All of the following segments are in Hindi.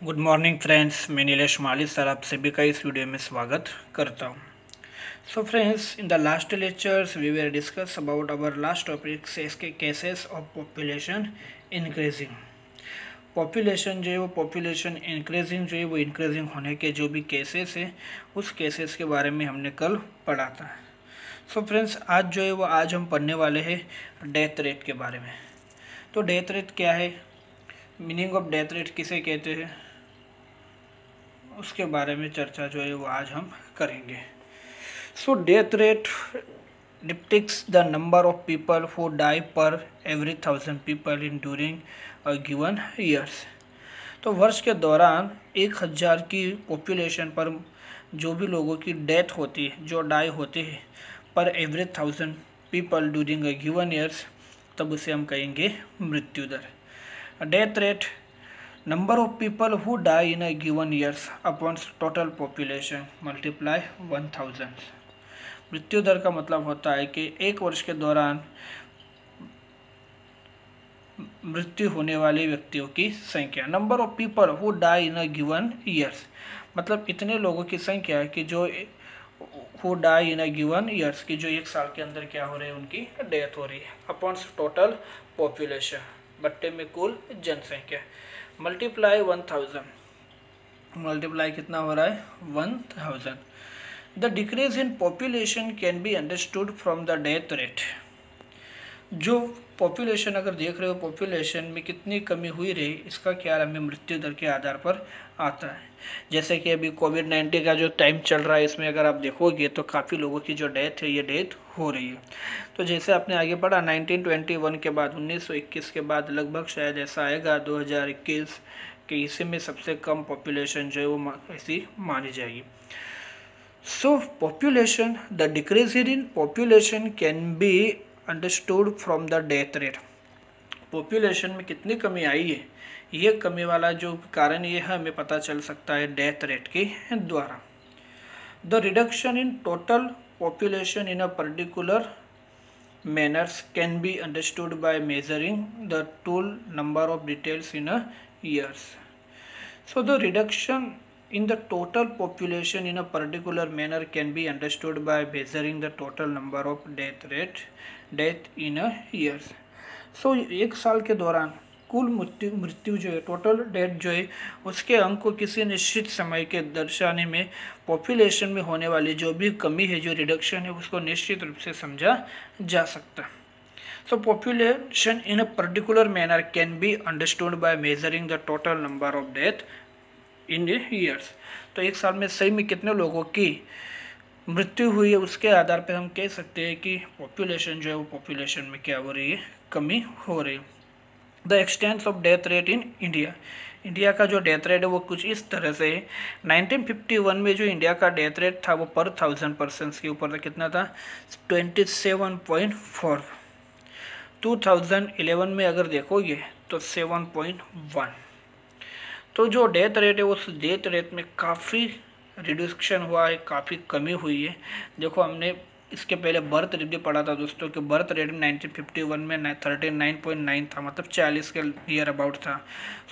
गुड मॉर्निंग फ्रेंड्स, मैं नीलेश माली सर आप सभी का इस वीडियो में स्वागत करता हूँ। So friends, in the last lectures we will discuss about our last topic के cases of population increasing. Population जो है वो पॉपुलेशन इंक्रीजिंग जो है वो इंक्रीजिंग होने के जो भी केसेस है उस केसेस के बारे में हमने कल पढ़ा था। सो फ्रेंड्स, आज जो है वो आज हम पढ़ने वाले हैं डेथ रेट के बारे में। तो डेथ रेट क्या है, मीनिंग ऑफ डेथ रेट किसे कहते हैं, उसके बारे में चर्चा जो है वो आज हम करेंगे। So death rate depicts the number of people who die per every 1000 people in during a given years. तो वर्ष के दौरान 1000 की पॉपुलेशन पर जो भी लोगों की डेथ होती है, जो डाई होते हैं per every 1000 people during a given years, तब उसे हम कहेंगे मृत्यु दर। डेथ रेट number of people who die in a given years upon total population multiply 1000। मृत्यु दर का मतलब होता है कि एक वर्ष के दौरान मृत्यु होने वाले व्यक्तियों की संख्या, number of people who die in a given years, मतलब इतने लोगों की संख्या है कि जो who die in a given years की जो एक साल के अंदर क्या हो रही है, उनकी डेथ हो रही है, अपॉन टोटल पॉपुलेशन, बट्टे में कुल जनसंख्या, मल्टीप्लाई 1000, मल्टीप्लाई कितना हो रहा है 1000। The decrease in population can be understood from the death rate. जो पॉपुलेशन अगर देख रहे हो, पॉपुलेशन में कितनी कमी हुई रही, इसका ख्याल हमें मृत्यु दर के आधार पर आता है। जैसे कि अभी कोविड-19 का जो टाइम चल रहा है, इसमें अगर आप देखोगे तो काफ़ी लोगों की जो डेथ है ये डेथ हो रही है। तो जैसे आपने आगे पढ़ा 1921 के बाद 1921 के बाद लगभग शायद ऐसा आएगा 2021 कि इसी में सबसे कम पॉपुलेशन जो है वो ऐसी मानी जाएगी। सो population, the decrease in population can be understood from the death rate. Population में कितनी कमी आई है, ये कमी वाला जो कारण ये है हमें पता चल सकता है डेथ रेट के द्वारा। The reduction in total population in a particular manners can be understood by measuring the total number of details in a years. So the reduction in the total population in a particular manner can be understood by measuring the total number of death in a years। so एक साल के दौरान कुल मृत्यु जो है, टोटल डेथ जो है, उसके अंक को किसी निश्चित समय के दर्शाने में पॉपुलेशन में होने वाली जो भी कमी है, जो रिडक्शन है, उसको निश्चित रूप से समझा जा सकता है। So population in a particular manner can be understood by measuring the total number of death in years. तो एक साल में सही में कितने लोगों की मृत्यु हुई है, उसके आधार पर हम कह सकते हैं कि पॉपुलेशन जो है वो पॉपुलेशन में क्या हो रही है, कमी हो रही है। The expanse of death rate in India, India का जो डेथ रेट है वो कुछ इस तरह से है। 1951 में जो इंडिया का डेथ रेट था वो पर 1000 पर्सन्स के ऊपर कितना था, 27.4। 2011 में अगर देखोगे तो 7.1। तो जो डेथ रेट है उस डेथ रेट में काफ़ी रिडक्शन हुआ है, काफ़ी कमी हुई है। देखो, हमने इसके पहले बर्थ रेट भी पढ़ा था दोस्तों कि बर्थ रेट 1951 में 39.9 था, मतलब 40 के नियर अबाउट था।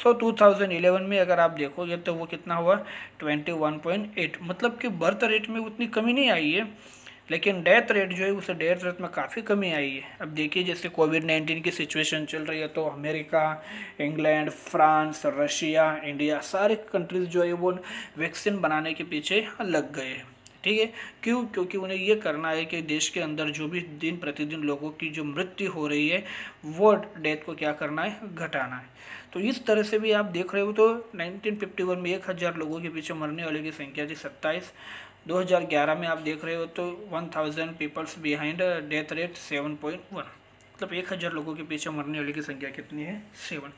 सो 2011 में अगर आप देखोगे तो वो कितना हुआ, 21.8, मतलब कि बर्थ रेट में उतनी कमी नहीं आई है, लेकिन डेथ रेट जो है उस डेथ रेट में काफ़ी कमी आई है। अब देखिए, जैसे कोविड-19 की सिचुएशन चल रही है तो America, England, France, Russia, India, सारे कंट्रीज़ जो है वो वैक्सीन बनाने के पीछे लग गए हैं। ठीक है, क्यों? क्योंकि उन्हें ये करना है कि देश के अंदर जो भी दिन प्रतिदिन लोगों की जो मृत्यु हो रही है वो डेथ को क्या करना है, घटाना है। तो इस तरह से भी आप देख रहे हो तो 1951 में 1000 लोगों के पीछे मरने वाले की संख्या थी 27। 2011 में आप देख रहे हो तो 1000 पीपल्स बिहाइंड डेथ रेट 7.1, मतलब 1000 लोगों के पीछे मरने वाले की संख्या कितनी है, 7।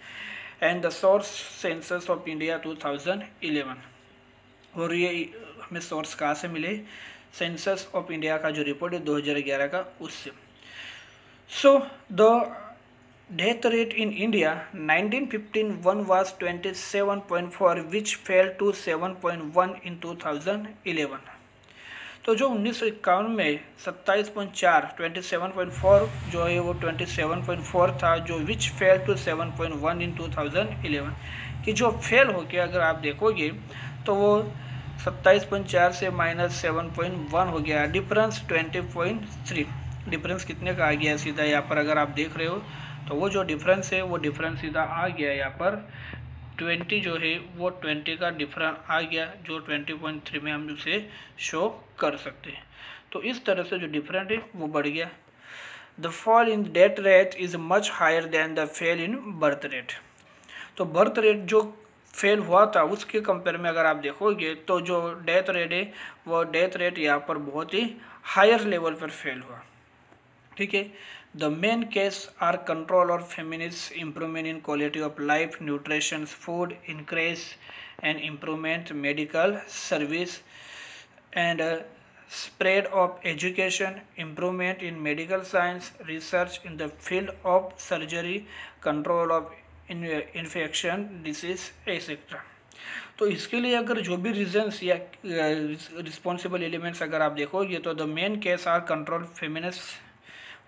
And the source census of India 2011, और ये हमें सोर्स कहाँ से मिले, सेंसस ऑफ इंडिया का जो रिपोर्ट है 2011 का, उससे। So the death rate in India 1951 was 27.4 which fell to 7.1 in 2011। तो जो 1951 में 27.4 27.4 जो है वो 27.4 था, जो विच फेल टू 7.1 इन 2011। कि जो फेल हो गया अगर आप देखोगे तो वो 27.4 से -7.1 हो गया, डिफरेंस 20.3। डिफरेंस कितने का आ गया है सीधा यहाँ पर अगर आप देख रहे हो तो वो जो डिफरेंस है वो डिफरेंस सीधा आ गया यहाँ पर 20 जो है वो 20 का डिफरेंस आ गया, जो 20.3 में हम उसे शो कर सकते हैं। तो इस तरह से जो डिफरेंट है वो बढ़ गया। The fall in death rate is much higher than the fell in birth rate. तो बर्थ रेट जो फेल हुआ था उसके कंपेयर में अगर आप देखोगे तो जो डेथ रेट है वो डेथ रेट यहाँ पर बहुत ही हायर लेवल पर फेल हुआ। ठीक है। The main case are control और feminist, improvement in quality of life, nutrition, food increase and improvement medical service and spread of education, improvement in medical science, research in the field of surgery, control of infection disease etc। तो इसके लिए अगर जो भी रीजंस या रिस्पॉन्सिबल एलिमेंट्स अगर आप देखोगे तो the main case are control feminist,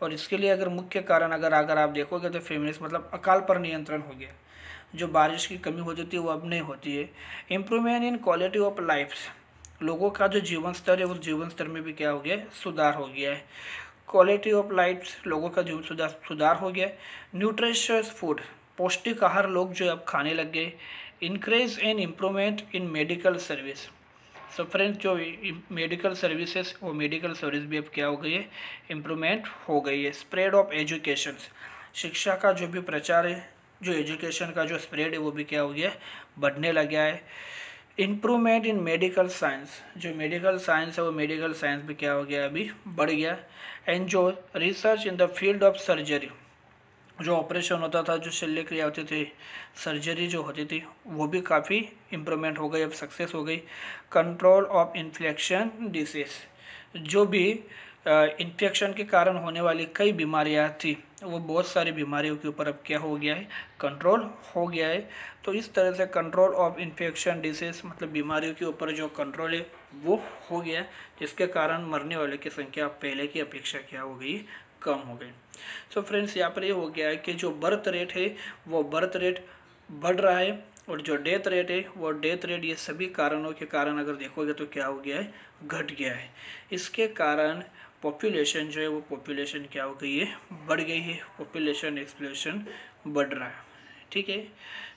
और इसके लिए अगर मुख्य कारण अगर आप देखोगे तो फेमिनिस्ट मतलब अकाल पर नियंत्रण हो गया, जो बारिश की कमी हो जाती है वो अब नहीं होती है। Improvement in quality of life, लोगों का जो जीवन स्तर है उस जीवन स्तर में भी क्या हो गया, सुधार हो गया है। क्वालिटी ऑफ लाइफ, लोगों का जीवन सुधार हो गया। न्यूट्रिशियस फूड, पौष्टिक आहार लोग जो अब खाने लग गए। Increase and improvement in medical service, so friends जो मेडिकल सर्विसेज वो मेडिकल सर्विस भी अब क्या हो गई है, इम्प्रूवमेंट हो गई है। स्प्रेड ऑफ एजुकेशन, शिक्षा का जो भी प्रचार है, जो एजुकेशन का जो स्प्रेड है वो भी क्या हो गया, बढ़ने लग गया है। इम्प्रूवमेंट इन मेडिकल साइंस, जो मेडिकल साइंस है वो मेडिकल साइंस भी क्या हो गया, अभी बढ़ गया। एंड जो research in the field of surgery, जो ऑपरेशन होता था, जो शल्य क्रिया होती थी, सर्जरी जो होती थी वो भी काफ़ी इम्प्रूवमेंट हो गई, अब सक्सेस हो गई। कंट्रोल ऑफ इन्फेक्शन डिसीज, जो भी इन्फेक्शन के कारण होने वाली कई बीमारियां थी वो बहुत सारी बीमारियों के ऊपर अब क्या हो गया है, कंट्रोल हो गया है। तो इस तरह से कंट्रोल ऑफ इन्फेक्शन डिसीज मतलब बीमारियों के ऊपर जो कंट्रोल है वो हो गया, जिसके कारण मरने वाले की संख्या पहले की अपेक्षा क्या हो गई, कम हो गई। सो फ्रेंड्स यहाँ पर ये हो गया है कि जो बर्थ रेट है वो बर्थ रेट बढ़ रहा है, और जो डेथ रेट है वो डेथ रेट ये सभी कारणों के कारण अगर देखोगे तो क्या हो गया है, घट गया है। इसके कारण पॉपुलेशन जो है वो पॉपुलेशन क्या हो गई है, बढ़ गई है, पॉपुलेशन एक्सप्लोशन बढ़ रहा है। ठीक है।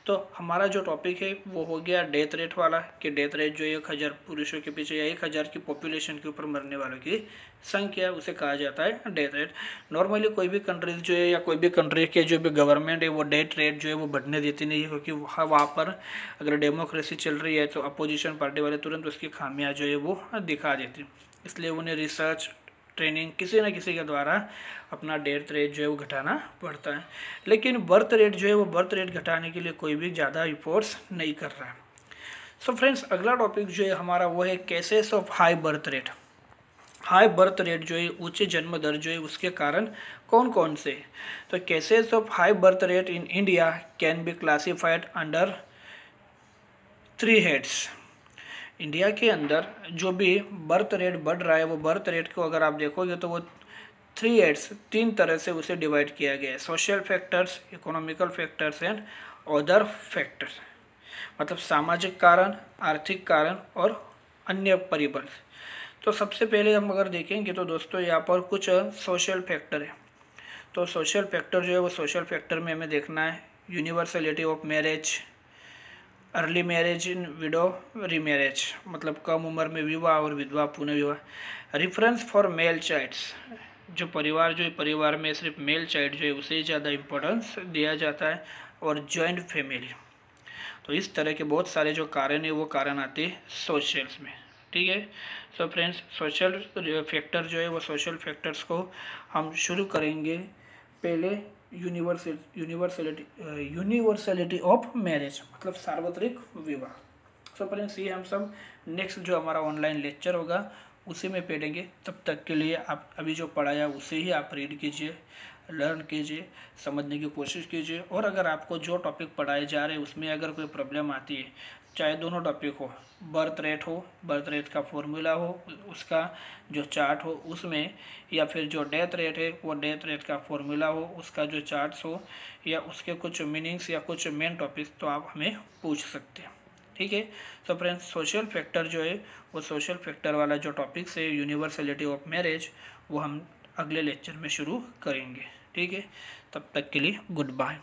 तो हमारा जो टॉपिक है वो हो गया डेथ रेट वाला, कि डेथ रेट जो 1000 पुरुषों के पीछे या 1000 की पॉपुलेशन के ऊपर मरने वालों की संख्या, उसे कहा जाता है डेथ रेट। नॉर्मली कोई भी कंट्रीज जो है या कोई भी कंट्री के जो भी गवर्नमेंट है वो डेथ रेट जो है वो बढ़ने देती नहीं है, क्योंकि वहाँ पर अगर डेमोक्रेसी चल रही है तो अपोजिशन पार्टी वाले तुरंत उसकी खामियां जो है वो दिखा देती, इसलिए उन्हें रिसर्च ट्रेनिंग किसी न किसी के द्वारा अपना डेथ रेट जो है वो घटाना पड़ता है। लेकिन बर्थ रेट जो है वो बर्थ रेट घटाने के लिए कोई भी ज़्यादा एफर्ट्स नहीं कर रहा है। सो फ्रेंड्स अगला टॉपिक जो है हमारा वो है cases of high birth rate. High birth rate जो है ऊंचे जन्म दर जो है उसके कारण कौन कौन से, तो cases of high birth rate in India can be classified under 3 heads. India के अंदर जो भी बर्थ रेट बढ़ रहा है वो बर्थ रेट को अगर आप देखोगे तो वो 3 हेड्स, 3 तरह से उसे डिवाइड किया गया है। Social factors, economical factors and other factors, मतलब सामाजिक कारण, आर्थिक कारण और अन्य परिबल। तो सबसे पहले हम अगर देखेंगे तो दोस्तों यहाँ पर कुछ सोशल फैक्टर है। तो सोशल फैक्टर जो है वो सोशल फैक्टर में हमें देखना है universality of marriage, early marriage in window remarriage, मतलब कम उम्र में विवाह और विधवा पुनः विवाह। रेफरेंस फॉर मेल चाइल्ड्स, जो परिवार जो है परिवार में सिर्फ मेल चाइल्ड जो है उसे ज़्यादा इम्पोर्टेंस दिया जाता है, और जॉइंट फैमिली। तो इस तरह के बहुत सारे जो कारण है वो कारण आते हैं सोशल्स में। ठीक है। सो फ्रेंड्स सोशल फैक्टर जो है वो सोशल फैक्टर्स को हम शुरू करेंगे पहले यूनिवर्सलिटी ऑफ मैरिज, मतलब सार्वत्रिक विवाह। सो फ्रेंड्स ये हम सब नेक्स्ट जो हमारा ऑनलाइन लेक्चर होगा उसी में पढ़ेंगे। तब तक के लिए आप अभी जो पढ़ाया उसे ही आप रीड कीजिए, लर्न कीजिए, समझने की कोशिश कीजिए। और अगर आपको जो टॉपिक पढ़ाए जा रहे हैं उसमें अगर कोई प्रॉब्लम आती है, चाहे दोनों टॉपिक हो, बर्थ रेट का फॉर्मूला हो, उसका जो चार्ट हो उसमें, या फिर जो डेथ रेट है वो डेथ रेट का फॉर्मूला हो, उसका जो चार्ट्स हो, या उसके कुछ मीनिंग्स या कुछ मेन टॉपिक्स, तो आप हमें पूछ सकते हैं। ठीक है। तो फ्रेंड्स, सोशल फैक्टर जो है वो सोशल फैक्टर वाला जो टॉपिक्स है यूनिवर्सलिटी ऑफ मैरिज, वो हम अगले लेक्चर में शुरू करेंगे। ठीक है, तब तक के लिए गुड बाय।